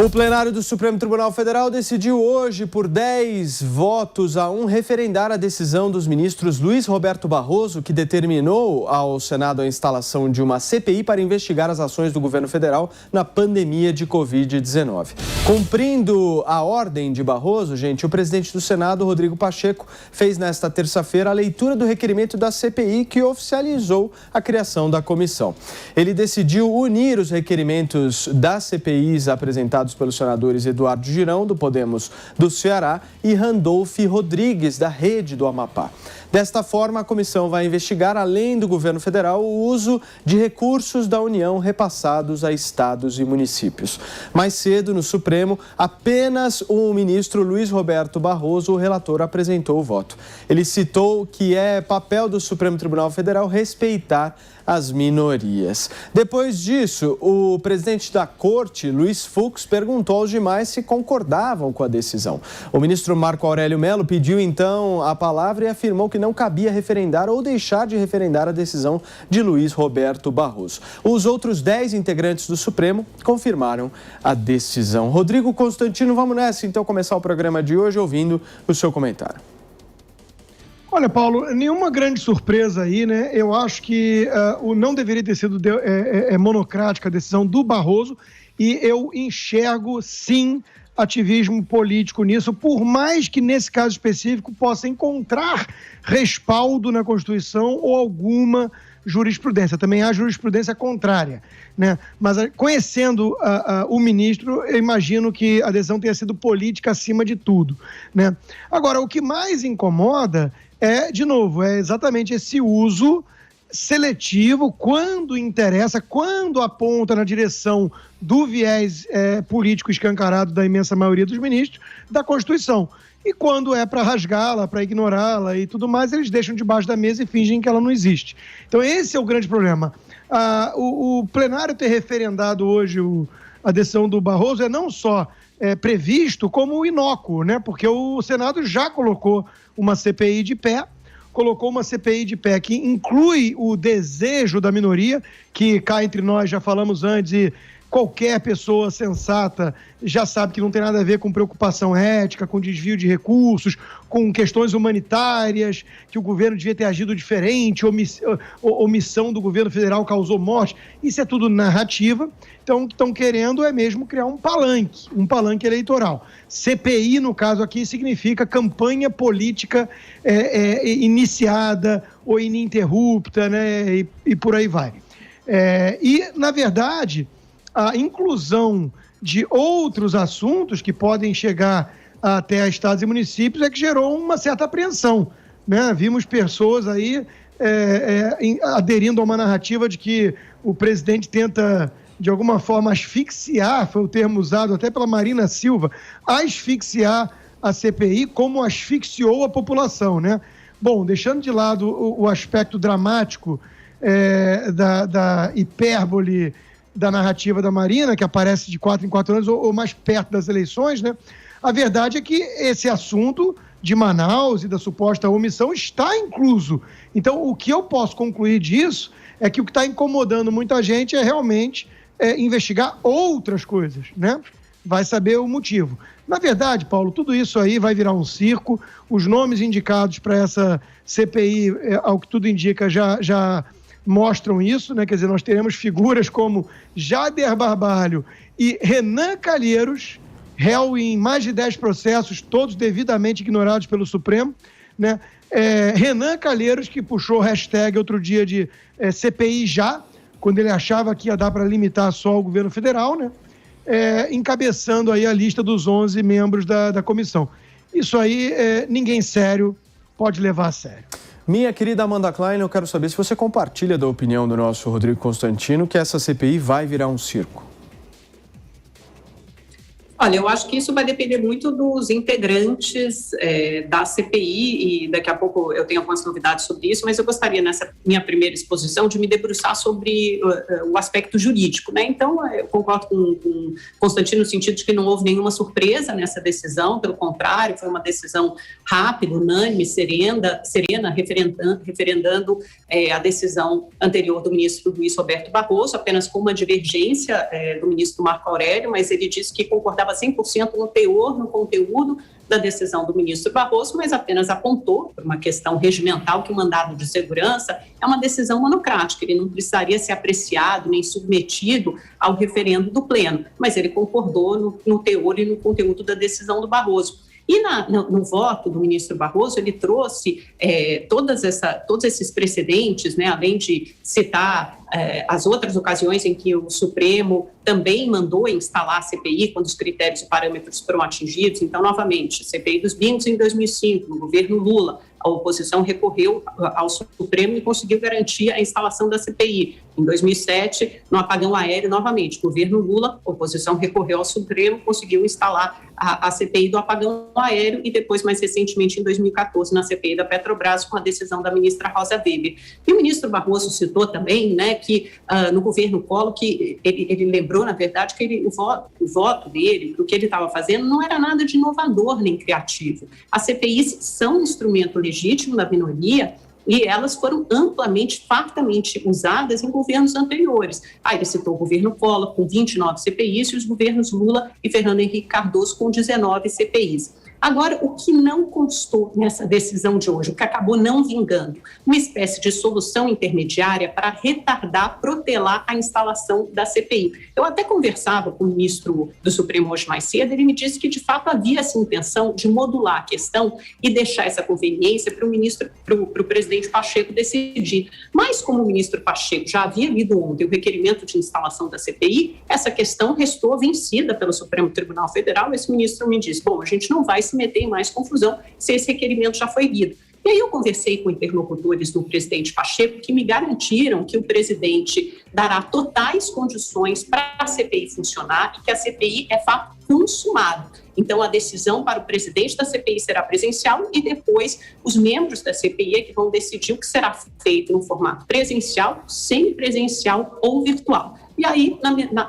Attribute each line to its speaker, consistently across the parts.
Speaker 1: O plenário do Supremo Tribunal Federal decidiu hoje, por 10 votos a 1, referendar a decisão dos ministros Luiz Roberto Barroso, que determinou ao Senado a instalação de uma CPI para investigar as ações do governo federal na pandemia de Covid-19. Cumprindo a ordem de Barroso, o presidente do Senado, Rodrigo Pacheco, fez nesta terça-feira a leitura do requerimento da CPI, que oficializou a criação da comissão. Ele decidiu unir os requerimentos das CPIs apresentados pelos senadores Eduardo Girão, do Podemos do Ceará, e Randolph Rodrigues, da Rede do Amapá. Desta forma, a comissão vai investigar, além do governo federal, o uso de recursos da União repassados a estados e municípios. Mais cedo, no Supremo, apenas o ministro Luiz Roberto Barroso, o relator, apresentou o voto. Ele citou que é papel do Supremo Tribunal Federal respeitar as minorias. Depois disso, o presidente da Corte, Luiz Fux, perguntou aos demais se concordavam com a decisão. O ministro Marco Aurélio Mello pediu, então, a palavra e afirmou que não cabia referendar ou deixar de referendar a decisão de Luiz Roberto Barroso. Os outros 10 integrantes do Supremo confirmaram a decisão. Rodrigo Constantino, vamos nessa, então, começar o programa de hoje ouvindo o seu comentário.
Speaker 2: Olha, Paulo, nenhuma grande surpresa aí, né? Eu acho que não deveria ter sido monocrática a decisão do Barroso e eu enxergo, sim, ativismo político nisso, por mais que nesse caso específico possa encontrar respaldo na Constituição ou alguma jurisprudência. Também há jurisprudência contrária, né? Mas conhecendo o ministro, eu imagino que a decisão tenha sido política acima de tudo, né? Agora, o que mais incomoda de novo, é exatamente esse uso seletivo, quando interessa, quando aponta na direção do viés político escancarado da imensa maioria dos ministros, da Constituição. E quando é para rasgá-la, para ignorá-la e tudo mais, eles deixam debaixo da mesa e fingem que ela não existe. Então esse é o grande problema. O plenário ter referendado hoje a decisão do Barroso é não só previsto como inócuo, né? Porque o Senado já colocou uma CPI de pé, que inclui o desejo da minoria, que cá entre nós já falamos antes e qualquer pessoa sensata já sabe que não tem nada a ver com preocupação ética, com desvio de recursos, com questões humanitárias, que o governo devia ter agido diferente, omissão do governo federal causou morte. Isso é tudo narrativa. Então, o que estão querendo é mesmo criar um palanque eleitoral. CPI, no caso aqui, significa campanha política iniciada ou ininterrupta, né? E por aí vai. E, na verdade, a inclusão de outros assuntos que podem chegar até estados e municípios é que gerou uma certa apreensão, né? Vimos pessoas aí aderindo a uma narrativa de que o presidente tenta, de alguma forma, asfixiar, foi o termo usado até pela Marina Silva, asfixiar a CPI como asfixiou a população, né? Bom, deixando de lado o aspecto dramático da hipérbole da narrativa da Marina, que aparece de 4 em 4 anos ou mais perto das eleições, né? A verdade é que esse assunto de Manaus e da suposta omissão está incluso. Então, o que eu posso concluir disso é que o que está incomodando muita gente é realmente investigar outras coisas, né? Vai saber o motivo. Na verdade, Paulo, tudo isso aí vai virar um circo. Os nomes indicados para essa CPI, ao que tudo indica, já mostram isso, né? Quer dizer, nós teremos figuras como Jader Barbalho e Renan Calheiros, réu em mais de 10 processos, todos devidamente ignorados pelo Supremo, né? Renan Calheiros, que puxou hashtag outro dia de CPI já, quando ele achava que ia dar para limitar só o governo federal, né? Encabeçando aí a lista dos 11 membros da comissão. Isso aí, ninguém sério pode levar a sério.
Speaker 1: Minha querida Amanda Klein, eu quero saber se você compartilha da opinião do nosso Rodrigo Constantino que essa CPI vai virar um circo.
Speaker 3: Olha, eu acho que isso vai depender muito dos integrantes da CPI, e daqui a pouco eu tenho algumas novidades sobre isso, mas eu gostaria, nessa minha primeira exposição, de me debruçar sobre o aspecto jurídico, né? Então, eu concordo com Constantino no sentido de que não houve nenhuma surpresa nessa decisão, pelo contrário, foi uma decisão rápida, unânime, serena, referendando a decisão anterior do ministro Luiz Roberto Barroso, apenas com uma divergência do ministro Marco Aurélio, mas ele disse que concordava 100% no teor, no conteúdo da decisão do ministro Barroso, mas apenas apontou, por uma questão regimental, que o mandado de segurança é uma decisão monocrática, ele não precisaria ser apreciado nem submetido ao referendo do Pleno, mas ele concordou no teor e no conteúdo da decisão do Barroso. E no voto do ministro Barroso, ele trouxe todos esses precedentes, né, além de citar as outras ocasiões em que o Supremo também mandou instalar a CPI quando os critérios e parâmetros foram atingidos. Então, novamente, CPI dos bingos em 2005, no governo Lula, a oposição recorreu ao Supremo e conseguiu garantir a instalação da CPI. Em 2007, no apagão aéreo, novamente, governo Lula, a oposição recorreu ao Supremo, conseguiu instalar a CPI do apagão aéreo e depois, mais recentemente, em 2014, na CPI da Petrobras, com a decisão da ministra Rosa Weber. E o ministro Barroso citou também, né, que no governo Collor, que ele lembrou, na verdade, que o voto dele, o que ele estava fazendo, não era nada de inovador nem criativo. As CPIs são um instrumento legítimo da minoria e elas foram amplamente, fartamente usadas em governos anteriores. Ele citou o governo Collor com 29 CPIs e os governos Lula e Fernando Henrique Cardoso com 19 CPIs. Agora, o que não constou nessa decisão de hoje, o que acabou não vingando, uma espécie de solução intermediária para retardar, protelar a instalação da CPI. Eu até conversava com o ministro do Supremo hoje mais cedo, ele me disse que, de fato, havia essa intenção de modular a questão e deixar essa conveniência para o presidente Pacheco decidir. Mas, como o ministro Pacheco já havia lido ontem o requerimento de instalação da CPI, essa questão restou vencida pelo Supremo Tribunal Federal. Esse ministro me disse, a gente não vai se meter em mais confusão se esse requerimento já foi lido. E aí eu conversei com interlocutores do presidente Pacheco que me garantiram que o presidente dará totais condições para a CPI funcionar e que a CPI é fato consumado. Então, a decisão para o presidente da CPI será presencial e depois os membros da CPI é que vão decidir o que será feito no formato presencial, semipresencial ou virtual. E aí,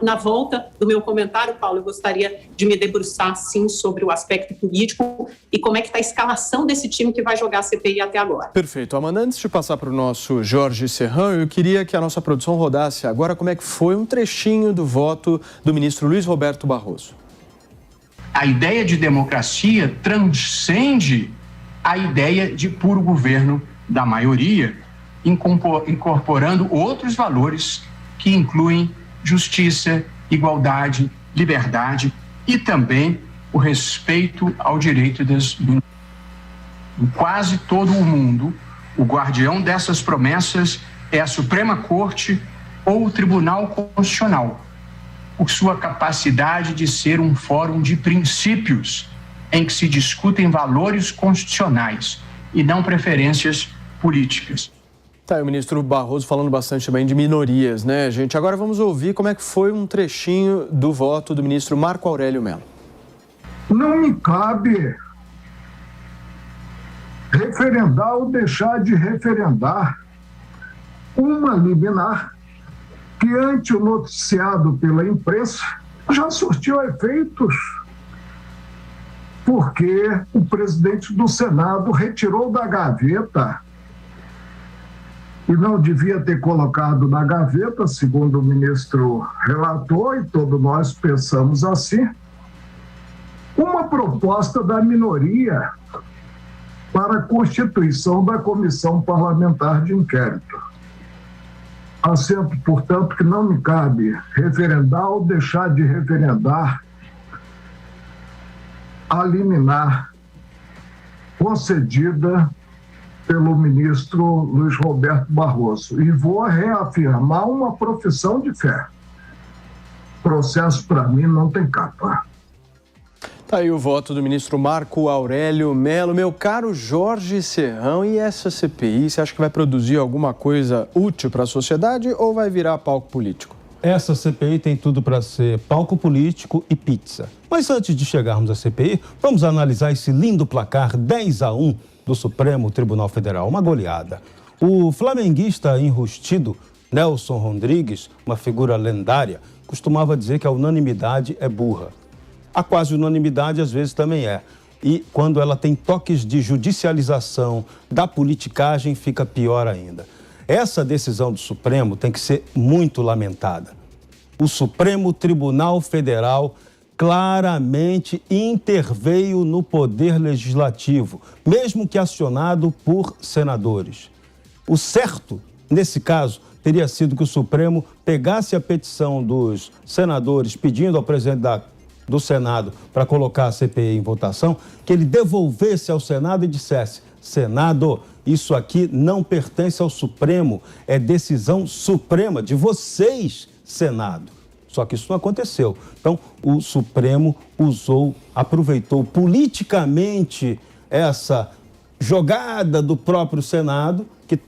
Speaker 3: na volta do meu comentário, Paulo, eu gostaria de me debruçar, sim, sobre o aspecto político e como é que está a escalação desse time que vai jogar a CPI até agora.
Speaker 1: Perfeito. Amanda, antes de passar para o nosso Jorge Serrão, eu queria que a nossa produção rodasse agora como é que foi um trechinho do voto do ministro Luiz Roberto Barroso.
Speaker 4: A ideia de democracia transcende a ideia de puro governo da maioria, incorporando outros valores que incluem justiça, igualdade, liberdade e também o respeito ao direito das minorias. Em quase todo o mundo, o guardião dessas promessas é a Suprema Corte ou o Tribunal Constitucional, por sua capacidade de ser um fórum de princípios em que se discutem valores constitucionais e não preferências políticas.
Speaker 1: Tá aí o ministro Barroso falando bastante também de minorias, né, gente? Agora vamos ouvir como é que foi um trechinho do voto do ministro Marco Aurélio Mello.
Speaker 5: Não me cabe referendar ou deixar de referendar uma liminar que, ante o noticiado pela imprensa, já surtiu efeitos, porque o presidente do Senado retirou da gaveta, e não devia ter colocado na gaveta, segundo o ministro relator, e todos nós pensamos assim, uma proposta da minoria para a constituição da Comissão Parlamentar de Inquérito. Assento, portanto, que não me cabe referendar ou deixar de referendar a liminar concedida pelo ministro Luiz Roberto Barroso. E vou reafirmar uma profissão de fé. Processo, para mim, não tem capa.
Speaker 1: Tá aí o voto do ministro Marco Aurélio Mello. Meu caro Jorge Serrão, e essa CPI, você acha que vai produzir alguma coisa útil para a sociedade ou vai virar palco político?
Speaker 6: essa CPI tem tudo para ser palco político e pizza. Mas antes de chegarmos à CPI, vamos analisar esse lindo placar 10-1 do Supremo Tribunal Federal, uma goleada. O flamenguista enrustido Nelson Rodrigues, uma figura lendária, costumava dizer que a unanimidade é burra. A quase unanimidade às vezes também é. E quando ela tem toques de judicialização da politicagem, fica pior ainda. Essa decisão do Supremo tem que ser muito lamentada. O Supremo Tribunal Federal claramente interveio no poder legislativo, mesmo que acionado por senadores. O certo, nesse caso, teria sido que o Supremo pegasse a petição dos senadores pedindo ao presidente do Senado para colocar a CPI em votação, que ele devolvesse ao Senado e dissesse: Senado, isso aqui não pertence ao Supremo, é decisão suprema de vocês, Senado. Só que isso não aconteceu. Então, o Supremo aproveitou politicamente essa jogada do próprio Senado, que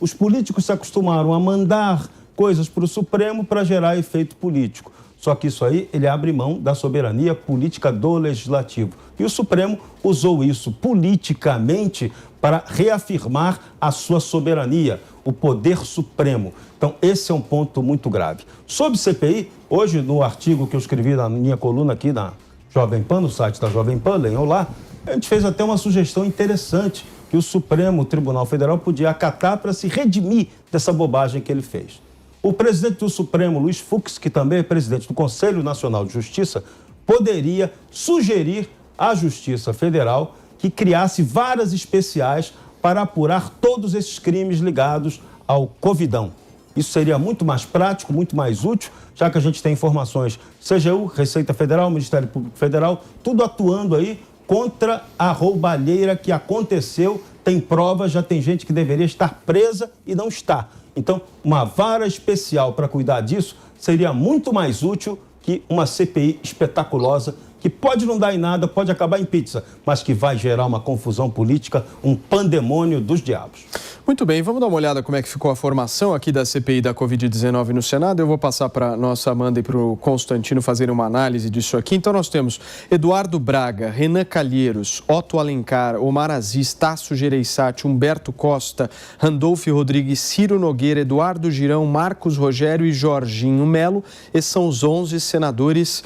Speaker 6: os políticos se acostumaram a mandar coisas para o Supremo para gerar efeito político. Só que isso aí, ele abre mão da soberania política do Legislativo. E o Supremo usou isso politicamente para reafirmar a sua soberania, o poder supremo. Então, esse é um ponto muito grave. Sobre CPI, hoje, no artigo que eu escrevi na minha coluna aqui na Jovem Pan, no site da Jovem Pan, leiam lá, a gente fez até uma sugestão interessante que o Supremo Tribunal Federal podia acatar para se redimir dessa bobagem que ele fez. O presidente do Supremo, Luiz Fux, que também é presidente do Conselho Nacional de Justiça, poderia sugerir à Justiça Federal que criasse varas especiais para apurar todos esses crimes ligados ao Covidão. Isso seria muito mais prático, muito mais útil, já que a gente tem informações, CGU, Receita Federal, Ministério Público Federal, tudo atuando aí contra a roubalheira que aconteceu. Tem provas, já tem gente que deveria estar presa e não está. Então, uma vara especial para cuidar disso seria muito mais útil que uma CPI espetaculosa, que pode não dar em nada, pode acabar em pizza, mas que vai gerar uma confusão política, um pandemônio dos diabos.
Speaker 1: Muito bem, vamos dar uma olhada como é que ficou a formação aqui da CPI da Covid-19 no Senado. Eu vou passar para a nossa Amanda e para o Constantino fazerem uma análise disso aqui. Então nós temos Eduardo Braga, Renan Calheiros, Otto Alencar, Omar Aziz, Tasso Gereissati, Humberto Costa, Randolfo Rodrigues, Ciro Nogueira, Eduardo Girão, Marcos Rogério e Jorginho Melo. Esses são os 11 senadores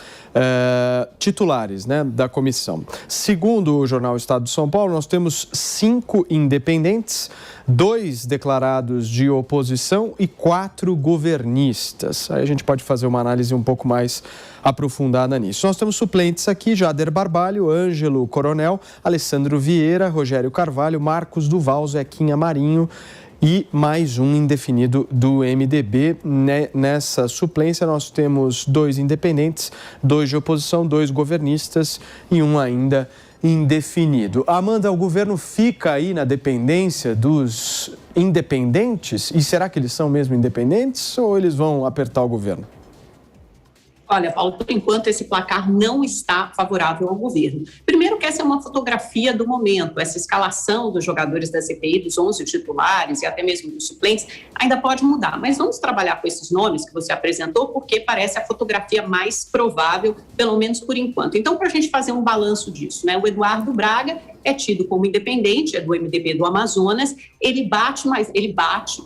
Speaker 1: titulares, né, da comissão. Segundo o jornal Estado de São Paulo, nós temos 5 independentes, 2 declarados de oposição e 4 governistas. Aí a gente pode fazer uma análise um pouco mais aprofundada nisso. Nós temos suplentes aqui: Jader Barbalho, Ângelo Coronel, Alessandro Vieira, Rogério Carvalho, Marcos Duval, Zequinha Marinho e mais um indefinido do MDB. Nessa suplência nós temos 2 independentes, 2 de oposição, 2 governistas e um ainda indefinido. Amanda, o governo fica aí na dependência dos independentes? E será que eles são mesmo independentes ou eles vão apertar o governo?
Speaker 3: Olha, Paulo, por enquanto esse placar não está favorável ao governo. Primeiro que essa é uma fotografia do momento, essa escalação dos jogadores da CPI, dos 11 titulares e até mesmo dos suplentes, ainda pode mudar. Mas vamos trabalhar com esses nomes que você apresentou, porque parece a fotografia mais provável, pelo menos por enquanto. Então, para a gente fazer um balanço disso, né? O Eduardo Braga é tido como independente, é do MDB do Amazonas, ele bate,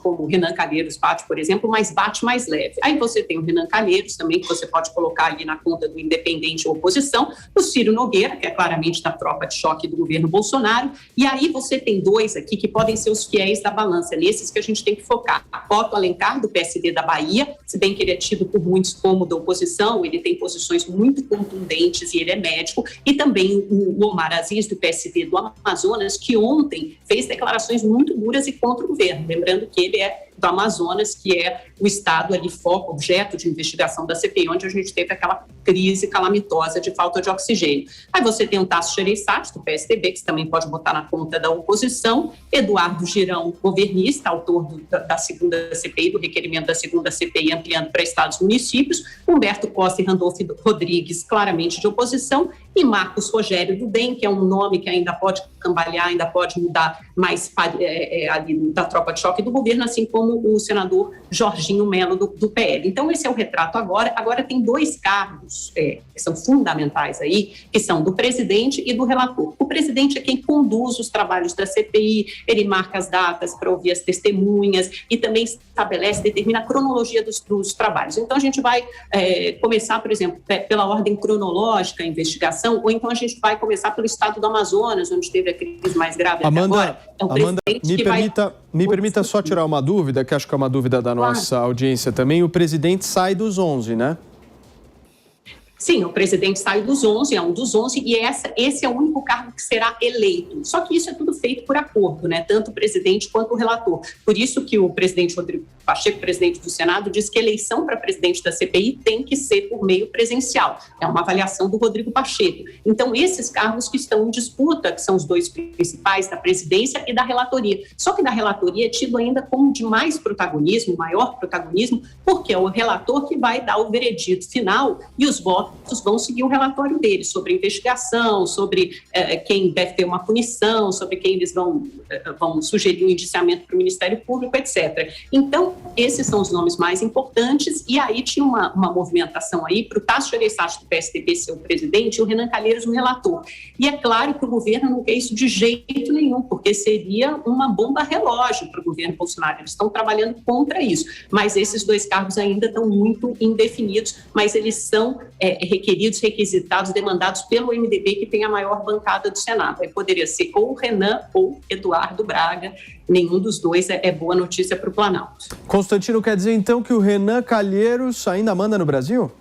Speaker 3: como o Renan Calheiros bate, por exemplo, mas bate mais leve. Aí você tem o Renan Calheiros também, que você pode colocar ali na conta do independente ou oposição, o Ciro Nogueira, que é claramente da tropa de choque do governo Bolsonaro, e aí você tem 2 aqui que podem ser os fiéis da balança, nesses que a gente tem que focar. Otto Alencar, do PSD da Bahia, se bem que ele é tido por muitos como da oposição, ele tem posições muito contundentes e ele é médico, e também o Omar Aziz, do PSD do Amazonas, que ontem fez declarações muito duras e contra o governo, lembrando que ele é do Amazonas, que é o estado ali foco, objeto de investigação da CPI, onde a gente teve aquela crise calamitosa de falta de oxigênio. Aí você tem o Tasso Gereissati, do PSDB, que você também pode botar na conta da oposição, Eduardo Girão, governista, autor da segunda CPI, do requerimento da segunda CPI, ampliando para estados e municípios, Humberto Costa e Randolfo Rodrigues, claramente de oposição, e Marcos Rogério do DEM, que é um nome que ainda pode cambalear, ainda pode mudar mais ali da tropa de choque do governo, assim como o senador Jorginho Melo do PL. Então, esse é o retrato agora. Agora tem 2 cargos que são fundamentais aí, que são do presidente e do relator. O presidente é quem conduz os trabalhos da CPI, ele marca as datas para ouvir as testemunhas e também estabelece, determina a cronologia dos trabalhos. Então, a gente vai começar, por exemplo, pela ordem cronológica, a investigação, ou então a gente vai começar pelo estado do Amazonas, onde teve a crise mais grave até agora.
Speaker 1: Amanda, me permita só tirar uma dúvida, que acho que é uma dúvida da nossa audiência também. O presidente sai dos 11, né?
Speaker 3: Sim, o presidente sai dos 11, é um dos 11, e esse é o único cargo que será eleito. Só que isso é tudo feito por acordo, né? Tanto o presidente quanto o relator. Por isso que o presidente Rodrigo Pacheco, presidente do Senado, diz que a eleição para presidente da CPI tem que ser por meio presencial. É uma avaliação do Rodrigo Pacheco. Então, esses cargos que estão em disputa, que são os 2 principais, da presidência e da relatoria. Só que da relatoria é tido ainda como de mais protagonismo, maior protagonismo, porque é o relator que vai dar o veredito final e os votos vão seguir o relatório dele sobre investigação, sobre quem deve ter uma punição, sobre quem eles vão sugerir um indiciamento para o Ministério Público, etc. Então, esses são os nomes mais importantes, e aí tinha uma movimentação aí para o Tasso Gereissati do PSDB ser o presidente e o Renan Calheiros o relator. E é claro que o governo não quer isso de jeito nenhum, porque seria uma bomba relógio para o governo Bolsonaro. Eles estão trabalhando contra isso, mas esses 2 cargos ainda estão muito indefinidos, mas eles são requeridos, requisitados, demandados pelo MDB, que tem a maior bancada do Senado. Aí poderia ser ou o Renan ou Eduardo Braga. Nenhum dos 2 é boa notícia para o Planalto.
Speaker 1: Constantino, quer dizer então que o Renan Calheiros ainda manda no Brasil?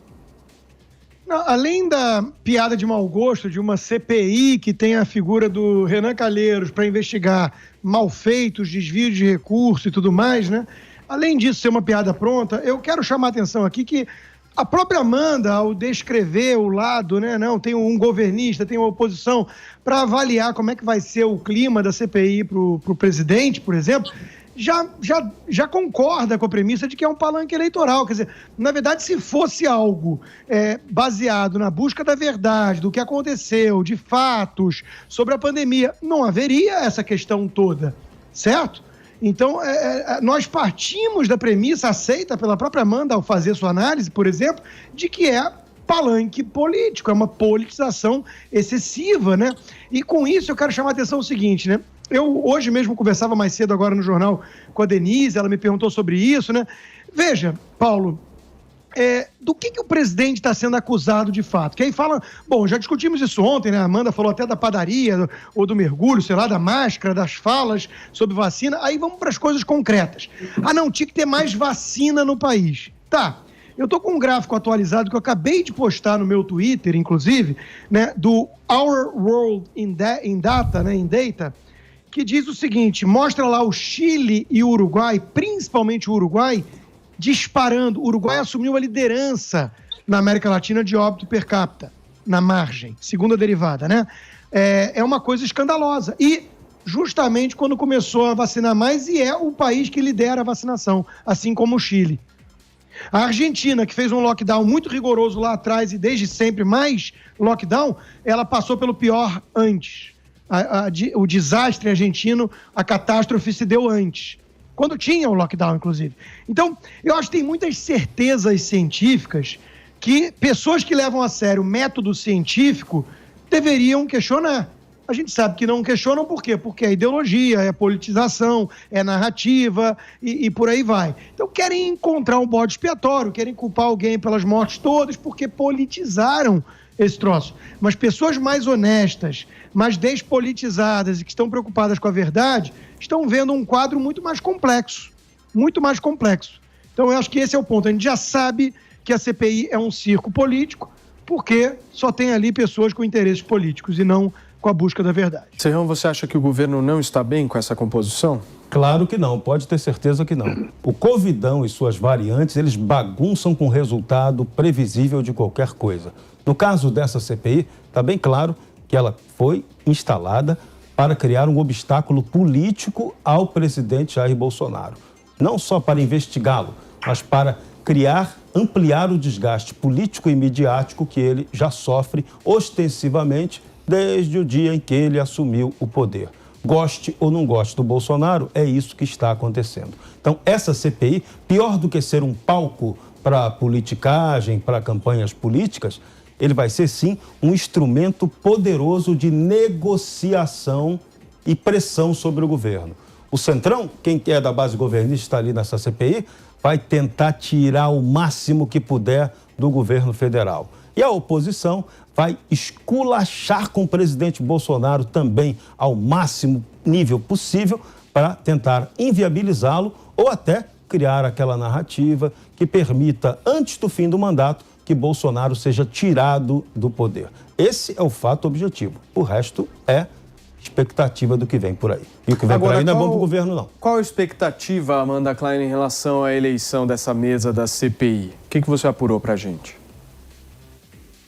Speaker 2: Não, além da piada de mau gosto de uma CPI que tem a figura do Renan Calheiros para investigar malfeitos, desvios de recurso e tudo mais, né? Além disso ser uma piada pronta, eu quero chamar a atenção aqui que a própria Amanda, ao descrever o lado, né, não, tem um governista, tem uma oposição, para avaliar como é que vai ser o clima da CPI para o presidente, por exemplo, já concorda com a premissa de que é um palanque eleitoral. Quer dizer, na verdade, se fosse algo baseado na busca da verdade, do que aconteceu, de fatos, sobre a pandemia, não haveria essa questão toda, certo? Então, nós partimos da premissa aceita pela própria Amanda ao fazer sua análise, por exemplo, de que é palanque político, é uma politização excessiva, né? E com isso eu quero chamar a atenção o seguinte, né? Eu hoje mesmo conversava mais cedo agora no jornal com a Denise, ela me perguntou sobre isso, né? Veja, Paulo, do que o presidente está sendo acusado de fato? Que aí fala, bom, já discutimos isso ontem, né? A Amanda falou até da padaria, ou do mergulho, sei lá, da máscara, das falas sobre vacina. Aí vamos para as coisas concretas. Ah, não, tinha que ter mais vacina no país. Tá, eu estou com um gráfico atualizado que eu acabei de postar no meu Twitter, inclusive, né, do Our World in Data, né, in Data, que diz o seguinte, mostra lá o Chile e o Uruguai, principalmente o Uruguai, disparando. O Uruguai assumiu a liderança na América Latina de óbito per capita, na margem, segunda derivada, né? É uma coisa escandalosa. E justamente quando começou a vacinar mais, e é o país que lidera a vacinação, assim como o Chile. A Argentina, que fez um lockdown muito rigoroso lá atrás e desde sempre mais lockdown, ela passou pelo pior antes. O desastre argentino, a catástrofe se deu antes. Quando tinha o lockdown, inclusive. Então, eu acho que tem muitas certezas científicas que pessoas que levam a sério o método científico deveriam questionar. A gente sabe que não questionam por quê? Porque é ideologia, é politização, é narrativa e por aí vai. Então, querem encontrar um bode expiatório, querem culpar alguém pelas mortes todas porque politizaram esse troço. Mas pessoas mais honestas, mais despolitizadas e que estão preocupadas com a verdade, estão vendo um quadro muito mais complexo. Muito mais complexo. Então, eu acho que esse é o ponto. A gente já sabe que a CPI é um circo político, porque só tem ali pessoas com interesses políticos e não com a busca da verdade.
Speaker 1: Serrão, você acha que o governo não está bem com essa composição?
Speaker 6: Claro que não, pode ter certeza que não. O Covidão e suas variantes, eles bagunçam com o resultado previsível de qualquer coisa. No caso dessa CPI, está bem claro que ela foi instalada para criar um obstáculo político ao presidente Jair Bolsonaro. Não só para investigá-lo, mas para ampliar o desgaste político e midiático que ele já sofre ostensivamente desde o dia em que ele assumiu o poder. Goste ou não goste do Bolsonaro, é isso que está acontecendo. Então, essa CPI, pior do que ser um palco para politicagem, para campanhas políticas, ele vai ser, sim, um instrumento poderoso de negociação e pressão sobre o governo. O Centrão, quem é da base governista está ali nessa CPI, vai tentar tirar o máximo que puder do governo federal. E a oposição vai esculachar com o presidente Bolsonaro também ao máximo nível possível para tentar inviabilizá-lo ou até criar aquela narrativa que permita, antes do fim do mandato, que Bolsonaro seja tirado do poder. Esse é o fato objetivo. O resto é expectativa do que vem por aí. E o que vem por aí não é bom para o governo, não.
Speaker 1: Qual a expectativa, Amanda Klein, em relação à eleição dessa mesa da CPI? O que você apurou para a gente?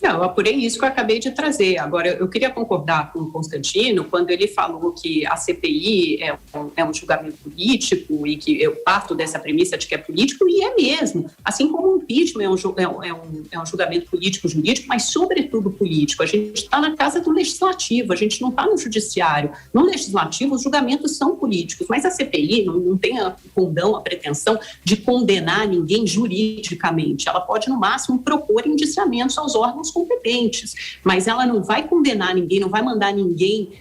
Speaker 3: Não, eu apurei isso que eu acabei de trazer. Agora, eu queria concordar com o Constantino quando ele falou que a CPI é um julgamento político e que eu parto dessa premissa de que é político, e é mesmo. Assim como o impeachment é um julgamento político-jurídico, mas sobretudo político. A gente está na casa do legislativo, a gente não está no judiciário. No legislativo, os julgamentos são políticos, mas a CPI não tem a pretensão de condenar ninguém juridicamente. Ela pode, no máximo, propor indiciamentos aos órgãos competentes, mas ela não vai condenar ninguém, não vai mandar ninguém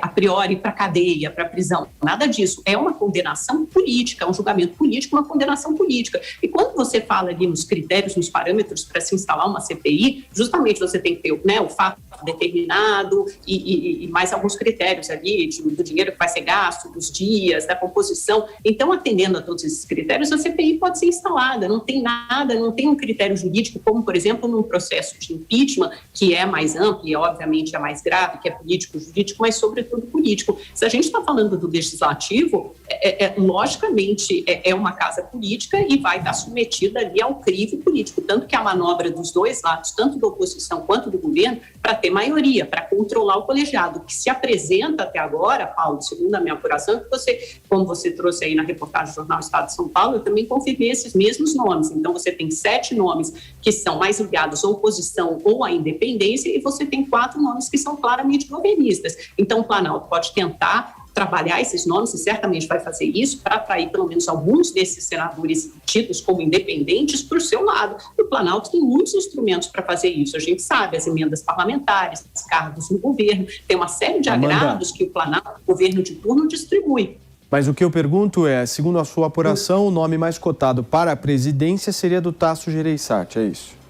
Speaker 3: a priori para cadeia, para prisão, nada disso. É uma condenação política, é um julgamento político, uma condenação política. E quando você fala ali nos critérios, nos parâmetros para se instalar uma CPI, justamente você tem que ter, né, o fato determinado e mais alguns critérios ali do dinheiro que vai ser gasto, dos dias, da composição. Então, atendendo a todos esses critérios, a CPI pode ser instalada. Não tem nada, não tem um critério jurídico, como, por exemplo, num processo de impeachment, que é mais amplo e, obviamente, é mais grave, que é político-jurídico, mas, sobretudo, político. Se a gente está falando do legislativo, logicamente, é uma casa política e vai estar submetida ali ao crivo político. Tanto que a manobra dos dois lados, tanto da oposição quanto do governo, para ter maioria, para controlar o colegiado. O que se apresenta até agora, Paulo, segundo a minha apuração, que como você trouxe aí na reportagem do Jornal Estado de São Paulo, eu também confirmei esses mesmos nomes. Então, você tem 7 nomes que são mais ligados à oposição ou à independência e você tem 4 nomes que são claramente governistas. Então, o Planalto pode tentar trabalhar esses nomes, e certamente vai fazer isso, para atrair pelo menos alguns desses senadores tidos como independentes para o seu lado. O Planalto tem muitos instrumentos para fazer isso. A gente sabe, as emendas parlamentares, os cargos no governo, tem uma série de agrados que o Planalto, o governo de turno, distribui.
Speaker 1: Mas o que eu pergunto é, segundo a sua apuração, o nome mais cotado para a presidência seria do Tasso Gereissati, é isso?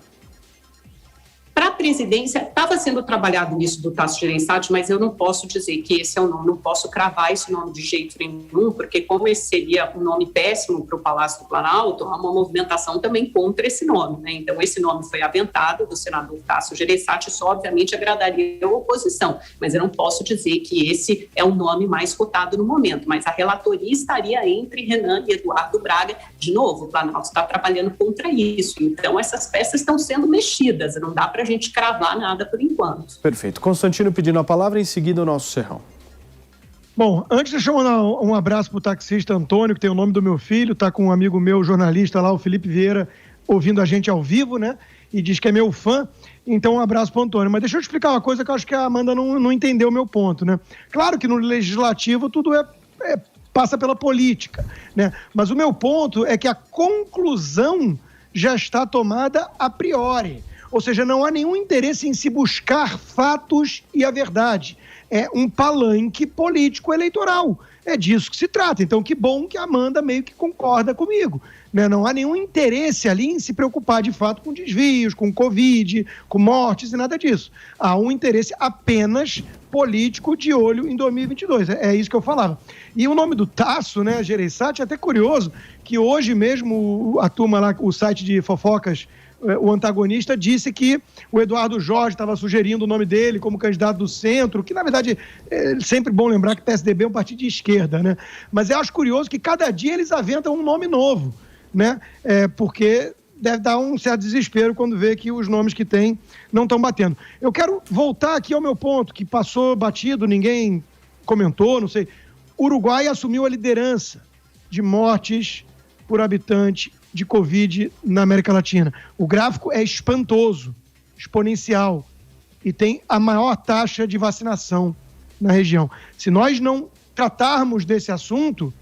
Speaker 3: Para a presidência, estava sendo trabalhado nisso do Tasso Gereissati, mas eu não posso dizer que esse é o nome, não posso cravar esse nome de jeito nenhum, porque como esse seria um nome péssimo para o Palácio do Planalto, há uma movimentação também contra esse nome, né? Então, esse nome foi aventado do senador Tasso Gereissati, isso obviamente agradaria a oposição, mas eu não posso dizer que esse é o nome mais cotado no momento, mas a relatoria estaria entre Renan e Eduardo Braga. De novo, o Planalto está trabalhando contra isso, então essas peças estão sendo mexidas, não dá para a gente cravar nada por enquanto.
Speaker 1: Perfeito. Constantino pedindo a palavra, em seguida o nosso Serrão.
Speaker 2: Bom, antes deixa eu mandar um abraço para o taxista Antônio, que tem o nome do meu filho, está com um amigo meu, jornalista lá, o Felipe Vieira, ouvindo a gente ao vivo, né? E diz que é meu fã, então um abraço para o Antônio. Mas deixa eu explicar uma coisa que eu acho que a Amanda não entendeu o meu ponto, né? Claro que no legislativo tudo passa pela política, né? Mas o meu ponto é que a conclusão já está tomada a priori. Ou seja, não há nenhum interesse em se buscar fatos e a verdade. É um palanque político-eleitoral. É disso que se trata. Então, que bom que a Amanda meio que concorda comigo, né? Não há nenhum interesse ali em se preocupar de fato com desvios, com Covid, com mortes e nada disso. Há um interesse apenas político de olho em 2022. É isso que eu falava. E o nome do Tasso, né, Gereissati, é até curioso que hoje mesmo a turma lá, o site de fofocas, o antagonista, disse que o Eduardo Jorge estava sugerindo o nome dele como candidato do centro, que na verdade é sempre bom lembrar que o PSDB é um partido de esquerda, né? Mas eu acho curioso que cada dia eles aventam um nome novo, né? Porque deve dar um certo desespero quando vê que os nomes que tem não estão batendo. Eu quero voltar aqui ao meu ponto, que passou batido, ninguém comentou, não sei. O Uruguai assumiu a liderança de mortes por habitante de Covid na América Latina. O gráfico é espantoso, exponencial. e tem a maior taxa de vacinação na região. Se nós não tratarmos desse assunto,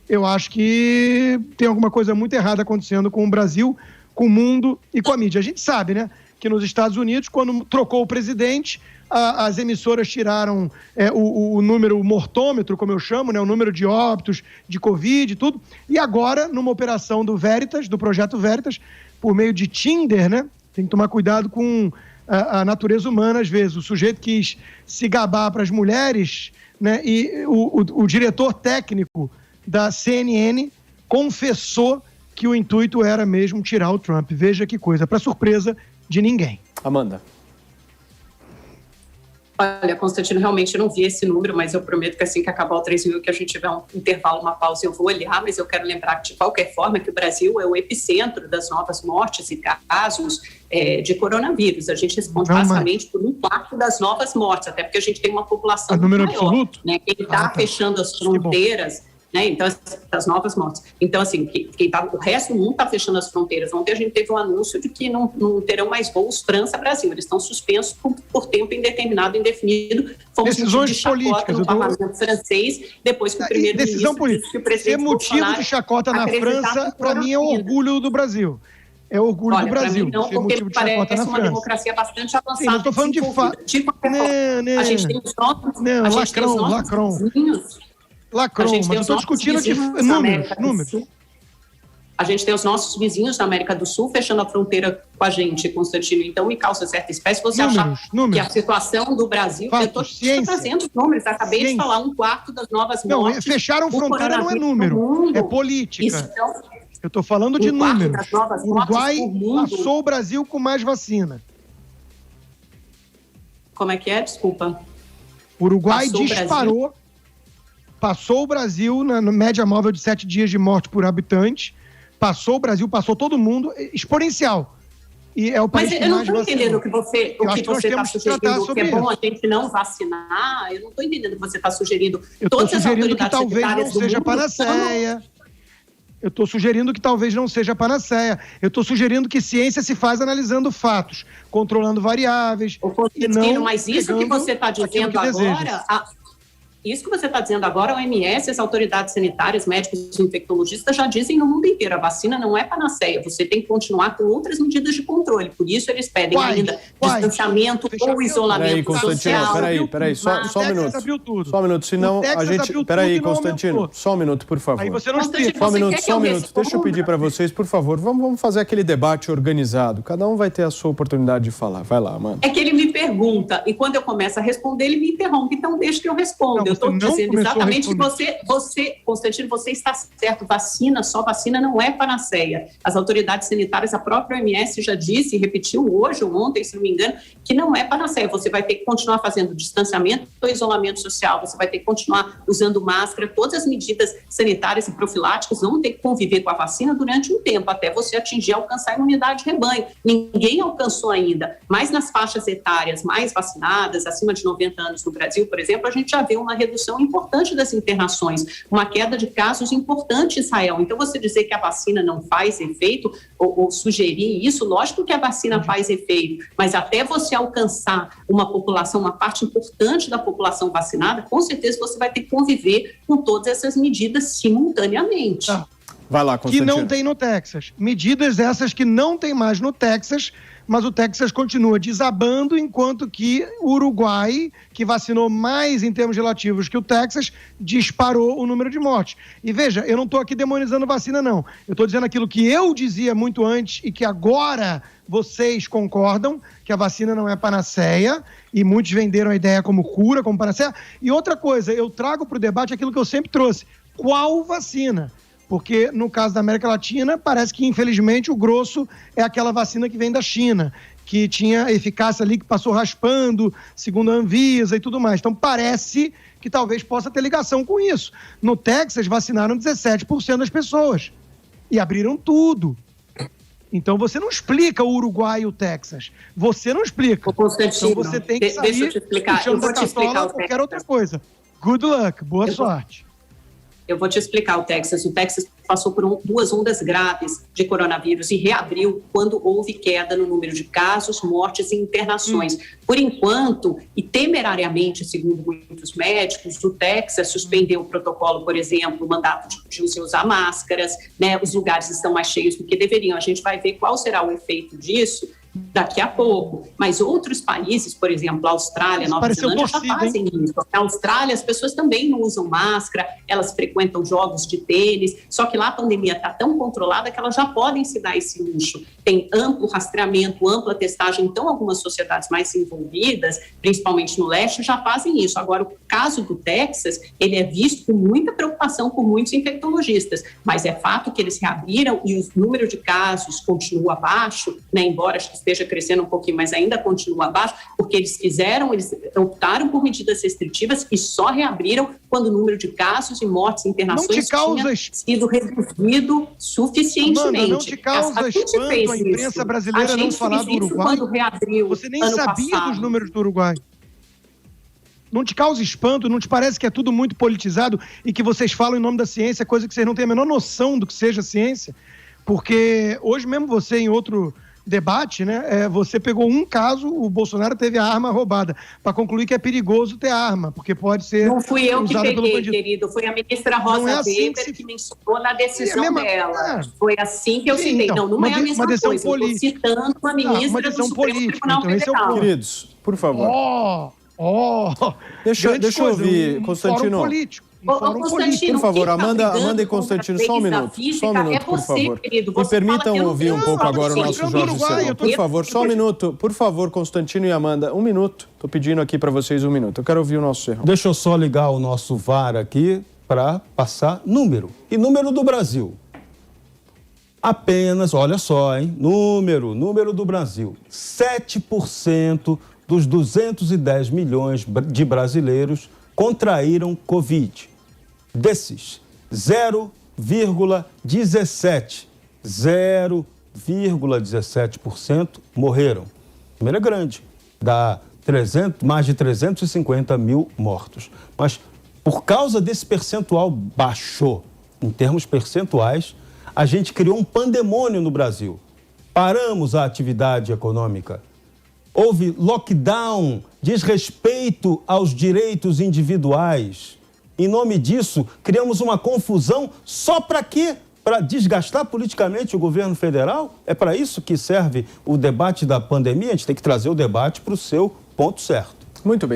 Speaker 2: eu acho que tem alguma coisa muito errada acontecendo com o Brasil, com o mundo e com a mídia. A gente sabe, né, que nos Estados Unidos, quando trocou o presidente, as emissoras tiraram o número, o mortômetro, como eu chamo, né, o número de óbitos, de Covid e tudo. E agora, numa operação do Veritas, do Projeto Veritas, por meio de Tinder, né, tem que tomar cuidado com a natureza humana, às vezes. O sujeito quis se gabar para as mulheres, né, e o diretor técnico da CNN confessou que o intuito era mesmo tirar o Trump. Veja que coisa, para surpresa de ninguém.
Speaker 1: Amanda.
Speaker 3: Olha, Constantino, realmente não vi esse número, mas eu prometo que assim que acabar o 3.000, que a gente tiver um intervalo, uma pausa, eu vou olhar, mas eu quero lembrar que, de qualquer forma, que o Brasil é o epicentro das novas mortes e casos de coronavírus. A gente responde basicamente por 1/4 das novas mortes, até porque a gente tem uma população
Speaker 2: número
Speaker 3: maior,
Speaker 2: absoluto?
Speaker 3: né? Quem está fechando as fronteiras, né? Então, as novas mortes. Então, assim, o resto do mundo está fechando as fronteiras. Ontem a gente teve um anúncio de que não terão mais voos França-Brasil. Eles estão suspensos por tempo indeterminado, indefinido. Fomos
Speaker 2: decisões
Speaker 3: de chacota
Speaker 2: políticas,
Speaker 3: no parlamento francês, depois que o primeiro-ministro disse que o presidente
Speaker 2: Ser motivo de chacota na França, para mim, é orgulho do Brasil. É orgulho do Brasil.
Speaker 3: Não, porque parece uma democracia bastante avançada.
Speaker 2: Sim, eu estou falando de fato.
Speaker 3: A gente tem os nossos
Speaker 2: Lacron, mas eu estou discutindo aqui números.
Speaker 3: A gente tem os nossos vizinhos da América do Sul fechando a fronteira com a gente, Constantino. Então, me causa certa espécie você achar que a situação do Brasil...
Speaker 2: Fatos,
Speaker 3: eu estou trazendo números, acabei de falar 1/4 das novas mortes.
Speaker 2: Não, fecharam fronteira não é número, é política.
Speaker 3: Isso, então,
Speaker 2: eu estou falando de números. O Uruguai passou o Brasil com mais vacina.
Speaker 3: Como é que é? Desculpa.
Speaker 2: O Uruguai disparou... Passou o Brasil na média móvel de 7 dias de morte por habitante. Passou o Brasil, passou todo mundo, exponencial. E é o país
Speaker 3: Mas eu não estou entendendo o que você está sugerindo, que é bom a gente não vacinar. Eu não estou entendendo o que você está sugerindo.
Speaker 2: Eu estou sugerindo que talvez não seja panaceia. Eu estou sugerindo que talvez não seja panaceia. Eu estou sugerindo que ciência se faz analisando fatos, controlando variáveis.
Speaker 3: Mas isso que você está dizendo agora... Isso que você está dizendo agora, a OMS, as autoridades sanitárias, médicos e infectologistas já dizem no mundo inteiro, a vacina não é panaceia, você tem que continuar com outras medidas de controle, por isso eles pedem ainda distanciamento ou isolamento social.
Speaker 1: Peraí, só um minuto. Só um minuto, senão a gente... Peraí, Constantino, só um minuto, por favor.
Speaker 2: Aí você não explica.
Speaker 1: Só um minuto, deixa eu pedir para vocês, por favor, vamos fazer aquele debate organizado, cada um vai ter a sua oportunidade de falar, vai lá, mano.
Speaker 3: É que ele me pergunta, e quando eu começo a responder, ele me interrompe, então deixa que eu responda. Eu estou dizendo exatamente que você, Constantino, você está certo, só vacina não é panaceia. As autoridades sanitárias, a própria OMS já disse, repetiu hoje ou ontem, se não me engano, que não é panaceia. Você vai ter que continuar fazendo distanciamento ou isolamento social, você vai ter que continuar usando máscara, todas as medidas sanitárias e profiláticas vão ter que conviver com a vacina durante um tempo, até você alcançar a imunidade de rebanho. Ninguém alcançou ainda, mas nas faixas etárias mais vacinadas, acima de 90 anos no Brasil, por exemplo, a gente já vê uma redução importante das internações, uma queda de casos importante em Israel. Então, você dizer que a vacina não faz efeito, ou sugerir isso, lógico que a vacina faz efeito, mas até você alcançar uma população, uma parte importante da população vacinada, com certeza você vai ter que conviver com todas essas medidas simultaneamente.
Speaker 1: Vai lá, Constantino.
Speaker 2: Que não tem no Texas. Medidas essas que não tem mais no Texas, mas o Texas continua desabando, enquanto que o Uruguai, que vacinou mais em termos relativos que o Texas, disparou o número de mortes. E veja, eu não estou aqui demonizando vacina, não. Eu estou dizendo aquilo que eu dizia muito antes e que agora vocês concordam, que a vacina não é panaceia, e muitos venderam a ideia como cura, como panaceia. E outra coisa, eu trago para o debate aquilo que eu sempre trouxe. Qual vacina? Porque, no caso da América Latina, parece que, infelizmente, o grosso é aquela vacina que vem da China, que tinha eficácia ali, que passou raspando, segundo a Anvisa e tudo mais. Então, parece que talvez possa ter ligação com isso. No Texas, vacinaram 17% das pessoas e abriram tudo. Então, você não explica o Uruguai e o Texas. Você não explica. Então, você tem que sair
Speaker 3: deixa eu te explicar. Eu vou te explicar
Speaker 2: qualquer outra coisa. Good luck. Boa sorte.
Speaker 3: Eu vou te explicar o Texas. O Texas passou por duas ondas graves de coronavírus e reabriu quando houve queda no número de casos, mortes e internações. Por enquanto, e temerariamente, segundo muitos médicos, o Texas suspendeu o protocolo, por exemplo, o mandato de usar máscaras, né? Os lugares estão mais cheios do que deveriam. A gente vai ver qual será o efeito disso daqui a pouco. Mas outros países, por exemplo, a Austrália, Nova Zelândia, já fazem isso. Na Austrália, as pessoas também não usam máscara, elas frequentam jogos de tênis, só que lá a pandemia está tão controlada que elas já podem se dar esse luxo. Tem amplo rastreamento, ampla testagem, então algumas sociedades mais envolvidas, principalmente no leste, já fazem isso. Agora, o caso do Texas, ele é visto com muita preocupação por muitos infectologistas, mas é fato que eles reabriram e o número de casos continua abaixo, né, embora esteja crescendo um pouquinho, mas ainda continua abaixo, porque eles optaram por medidas restritivas e só reabriram quando o número de casos e mortes e internações tinha sido reduzido suficientemente.
Speaker 2: Amanda, não te causa espanto a imprensa brasileira não falar do Uruguai? Você nem sabia dos números do Uruguai. Não te causa espanto? Não te parece que é tudo muito politizado e que vocês falam em nome da ciência, coisa que vocês não têm a menor noção do que seja ciência? Porque hoje mesmo você, em outro debate, né? Você pegou um caso, o Bolsonaro teve a arma roubada, para concluir que é perigoso ter arma, porque pode ser.
Speaker 3: Não fui eu que peguei, querido, foi a ministra Rosa Weber que mencionou na decisão dela. Foi assim que eu citei.
Speaker 2: Então,
Speaker 3: não é a mesma coisa. Eu estou citando uma ministra do Supremo Tribunal Federal.
Speaker 1: Queridos, por favor. Deixa eu ouvir, Constantino.
Speaker 3: Constantino,
Speaker 1: por favor, Amanda e Constantino, só um minuto, por favor. Me permitam ouvir um pouco agora o nosso Jorge Serrão. Por favor, só um minuto. Por favor, Constantino e Amanda, um minuto. Estou pedindo aqui para vocês um minuto. Eu quero ouvir o nosso Serrão.
Speaker 6: Deixa eu só ligar o nosso VAR aqui para passar número. E número do Brasil. Apenas, olha só, hein? Número do Brasil. 7% dos 210 milhões de brasileiros contraíram Covid. Desses, 0,17% morreram. O número é grande, dá mais de 350 mil mortos. Mas, por causa desse percentual baixo, em termos percentuais, a gente criou um pandemônio no Brasil. Paramos a atividade econômica. Houve lockdown, desrespeito aos direitos individuais. Em nome disso, criamos uma confusão só para quê? Para desgastar politicamente o governo federal? É para isso que serve o debate da pandemia? A gente tem que trazer o debate para o seu ponto certo.
Speaker 1: Muito bem.